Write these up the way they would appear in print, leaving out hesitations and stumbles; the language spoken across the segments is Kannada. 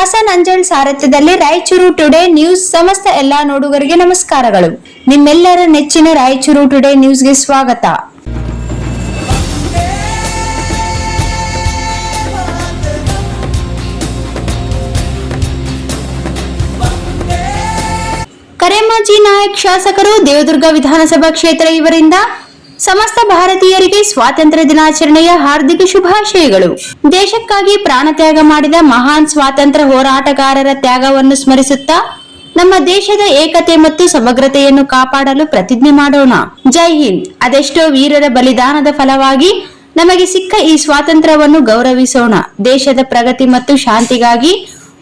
ಹಸನ್ ಅಂಜಲ್ ಸಾರಥ್ಯದಲ್ಲಿ ರಾಯಚೂರು ಟುಡೇ ನ್ಯೂಸ್ ಸಮಸ್ತ ಎಲ್ಲಾ ನೋಡುಗರಿಗೆ ನಮಸ್ಕಾರಗಳು. ನಿಮ್ಮೆಲ್ಲರ ನೆಚ್ಚಿನ ರಾಯಚೂರು ಟುಡೇ ನ್ಯೂಸ್ಗೆ ಸ್ವಾಗತ. ಕರೆಮಾಜಿ ನಾಯಕ್ ಶಾಸಕರು ದೇವದುರ್ಗ ವಿಧಾನಸಭಾ ಕ್ಷೇತ್ರ ಇವರಿಂದ ಸಮಸ್ತ ಭಾರತೀಯರಿಗೆ ಸ್ವಾತಂತ್ರ್ಯ ದಿನಾಚರಣೆಯ ಹಾರ್ದಿಕ ಶುಭಾಶಯಗಳು. ದೇಶಕ್ಕಾಗಿ ಪ್ರಾಣ ತ್ಯಾಗ ಮಾಡಿದ ಮಹಾನ್ ಸ್ವಾತಂತ್ರ್ಯ ಹೋರಾಟಗಾರರ ತ್ಯಾಗವನ್ನು ಸ್ಮರಿಸುತ್ತಾ ನಮ್ಮ ದೇಶದ ಏಕತೆ ಮತ್ತು ಸಮಗ್ರತೆಯನ್ನು ಕಾಪಾಡಲು ಪ್ರತಿಜ್ಞೆ ಮಾಡೋಣ. ಜೈ ಹಿಂದ್. ಅದೆಷ್ಟೋ ವೀರರ ಬಲಿದಾನದ ಫಲವಾಗಿ ನಮಗೆ ಸಿಕ್ಕ ಈ ಸ್ವಾತಂತ್ರ್ಯವನ್ನು ಗೌರವಿಸೋಣ. ದೇಶದ ಪ್ರಗತಿ ಮತ್ತು ಶಾಂತಿಗಾಗಿ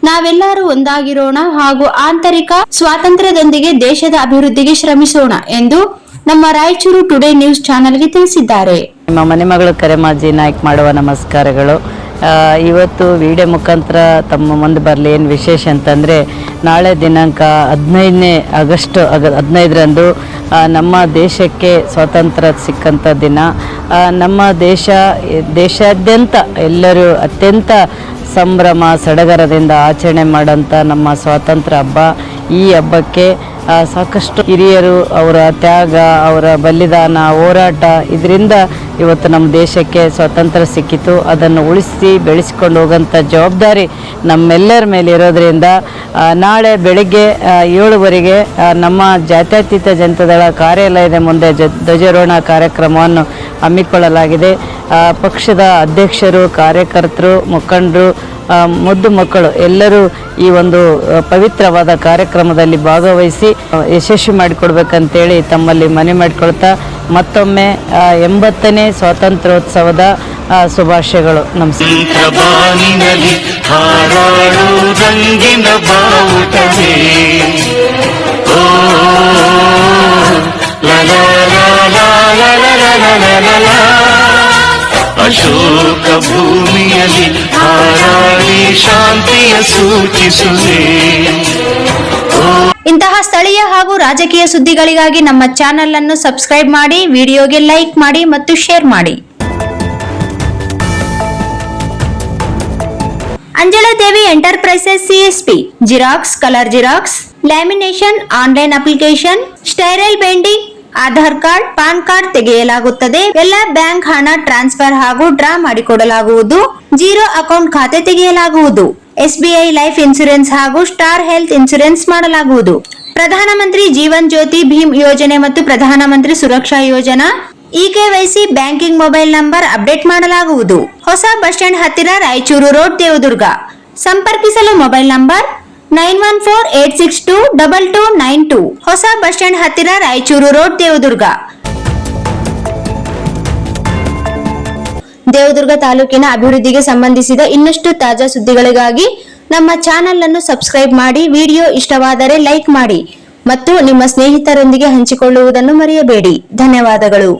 ನಾವೆಲ್ಲರೂ ಒಂದಾಗಿರೋಣ ಹಾಗೂ ಆಂತರಿಕ ಸ್ವಾತಂತ್ರ್ಯದೊಂದಿಗೆ ದೇಶದ ಅಭಿವೃದ್ಧಿಗೆ ಶ್ರಮಿಸೋಣ ಎಂದು ನಮ್ಮ ರಾಯಚೂರು ಟುಡೇ ನ್ಯೂಸ್ ಚಾನೆಲ್ಗೆ ತಿಳಿಸಿದ್ದಾರೆ. ನಿಮ್ಮ ಮನೆ ಮಗಳು ಕರೆಮಾಜಿ ನಾಯ್ಕ್ ಮಾಡುವ ನಮಸ್ಕಾರಗಳು. ಇವತ್ತು ವಿಡಿಯೋ ಮುಖಾಂತರ ತಮ್ಮ ಮುಂದೆ ಬರಲಿ. ಏನು ವಿಶೇಷ ಅಂತಂದರೆ, ನಾಳೆ ದಿನಾಂಕ 15ನೇ ಆಗಸ್ಟ್ 15ರಂದು ನಮ್ಮ ದೇಶಕ್ಕೆ ಸ್ವಾತಂತ್ರ್ಯ ಸಿಕ್ಕಂಥ ದಿನ. ನಮ್ಮ ದೇಶಾದ್ಯಂತ ಎಲ್ಲರೂ ಅತ್ಯಂತ ಸಂಭ್ರಮ ಸಡಗರದಿಂದ ಆಚರಣೆ ಮಾಡೋಂಥ ನಮ್ಮ ಸ್ವಾತಂತ್ರ್ಯ ಹಬ್ಬ. ಈ ಹಬ್ಬಕ್ಕೆ ಸಾಕಷ್ಟು ಹಿರಿಯರು ಅವರ ತ್ಯಾಗ, ಅವರ ಬಲಿದಾನ, ಹೋರಾಟ, ಇದರಿಂದ ಇವತ್ತು ನಮ್ಮ ದೇಶಕ್ಕೆ ಸ್ವಾತಂತ್ರ್ಯ ಸಿಕ್ಕಿತು. ಅದನ್ನು ಉಳಿಸಿ ಬೆಳೆಸಿಕೊಂಡು ಹೋಗೋಂಥ ಜವಾಬ್ದಾರಿ ನಮ್ಮೆಲ್ಲರ ಮೇಲೆ ಇರೋದರಿಂದ ನಾಳೆ ಬೆಳಗ್ಗೆ 7 ನಮ್ಮ ಜಾತ್ಯತೀತ ಜನತಾದಳ ಕಾರ್ಯಾಲಯದ ಮುಂದೆ ಧ್ವಜಾರೋಹಣ ಕಾರ್ಯಕ್ರಮವನ್ನು ಹಮ್ಮಿಕೊಳ್ಳಲಾಗಿದೆ. ಪಕ್ಷದ ಅಧ್ಯಕ್ಷರು, ಕಾರ್ಯಕರ್ತರು, ಮುಖಂಡರು, ಮುದ್ದು ಮಕ್ಕಳು ಎಲ್ಲರೂ ಈ ಒಂದು ಪವಿತ್ರವಾದ ಕಾರ್ಯಕ್ರಮದಲ್ಲಿ ಭಾಗವಹಿಸಿ ಯಶಸ್ವಿ ಮಾಡಿಕೊಡ್ಬೇಕಂತೇಳಿ ತಮ್ಮಲ್ಲಿ ಮನವಿ ಮಾಡಿಕೊಳ್ತಾ ಮತ್ತೊಮ್ಮೆ 80ನೇ ಸ್ವಾತಂತ್ರ್ಯೋತ್ಸವದ ಶುಭಾಶಯಗಳು. ನಮಸ್ಕಾರ. ಅಶೋಕ ಭೂಮಿಯಲ್ಲಿ ಹಾರಾಡಿ ಶಾಂತಿಯ ಸೂಚಿಸುವೆ. ಇಂತಹ ಸ್ಥಳೀಯ ಹಾಗೂ ರಾಜಕೀಯ ಸುದ್ದಿಗಳಿಗಾಗಿ ನಮ್ಮ ಚಾನೆಲ್ ಅನ್ನು ಸಬ್ಸ್ಕ್ರೈಬ್ ಮಾಡಿ, ವಿಡಿಯೋಗೆ ಲೈಕ್ ಮಾಡಿ ಮತ್ತು ಶೇರ್ ಮಾಡಿ. Anjaladevi enterprises CSP xerox, colour xerox, lamination, online application, spiral binding, Aadhaar card, PAN card ತೆಗೆಯಲಾಗುತ್ತದೆ. ಎಲ್ಲ ಬ್ಯಾಂಕ್ ಹಣ ಟ್ರಾನ್ಸ್ಫರ್ ಹಾಗೂ ಡ್ರಾ ಮಾಡಿಕೊಡಲಾಗುವುದು. ಜೀರೋ ಅಕೌಂಟ್ ಖಾತೆ ತೆಗೆಯಲಾಗುವುದು. SBI ಲೈಫ್ ಇನ್ಶೂರೆನ್ಸ್ ಹಾಗೂ ಸ್ಟಾರ್ ಹೆಲ್ತ್ ಇನ್ಶೂರೆನ್ಸ್ ಮಾಡಲಾಗುವುದು. ಪ್ರಧಾನಮಂತ್ರಿ ಜೀವನ್ ಜ್ಯೋತಿ ಭೀಮ್ ಯೋಜನೆ ಮತ್ತು ಪ್ರಧಾನಮಂತ್ರಿ ಸುರಕ್ಷಾ ಯೋಜನಾ EKYC banking mobile number update ಮಾಡಲಾಗುವುದು. ಹೊಸ ಬಸ್ ಸ್ಟ್ಯಾಂಡ್ ಹತ್ತಿರ ರಾಯಚೂರು ರೋಡ್, ದೇವದುರ್ಗ. ಸಂಪರ್ಕಿಸಲು ಮೊಬೈಲ್ ನಂಬರ್ 9148622292. ಹೊಸ ಬಸ್ ಸ್ಟ್ಯಾಂಡ್ ಹತ್ತಿರ ರಾಯಚೂರು ರೋಡ್, ದೇವದುರ್ಗ. ದೇವದುರ್ಗ ತಾಲೂಕಿನ ಅಭಿವೃದ್ಧಿಗೆ ಸಂಬಂಧಿಸಿದ ಇನ್ನಷ್ಟು ತಾಜಾ ಸುದ್ದಿಗಳಿಗಾಗಿ ನಮ್ಮ ಚಾನೆಲ್ ಅನ್ನು ಸಬ್ಸ್ಕ್ರೈಬ್ ಮಾಡಿ. ವಿಡಿಯೋ ಇಷ್ಟವಾದರೆ ಲೈಕ್ ಮಾಡಿ ಮತ್ತು ನಿಮ್ಮ ಸ್ನೇಹಿತರೊಂದಿಗೆ ಹಂಚಿಕೊಳ್ಳುವುದನ್ನು ಮರೆಯಬೇಡಿ. ಧನ್ಯವಾದಗಳು.